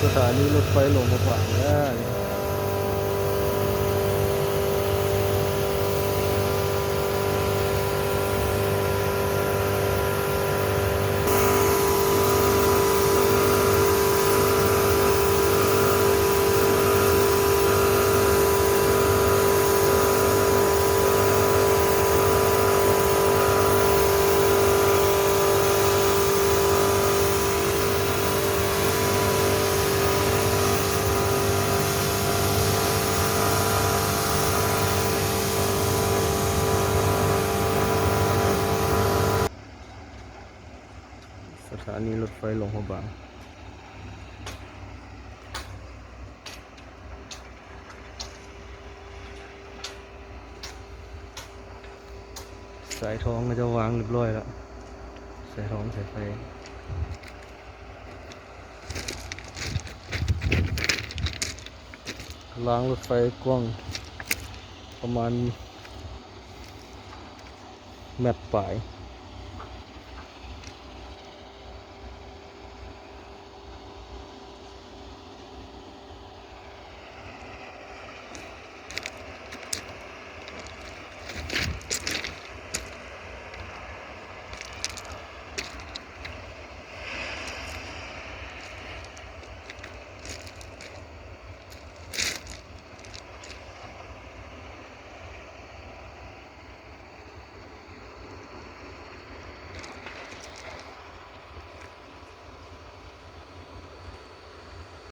สถานีรถไฟหลวงพระบางแล้วสถานีรถไฟหลวงพระบางสายทองก็จะวางเรียบร้อยแล้วสายทองสายไฟรางรถไฟกว้างประมาณแมตรปลาย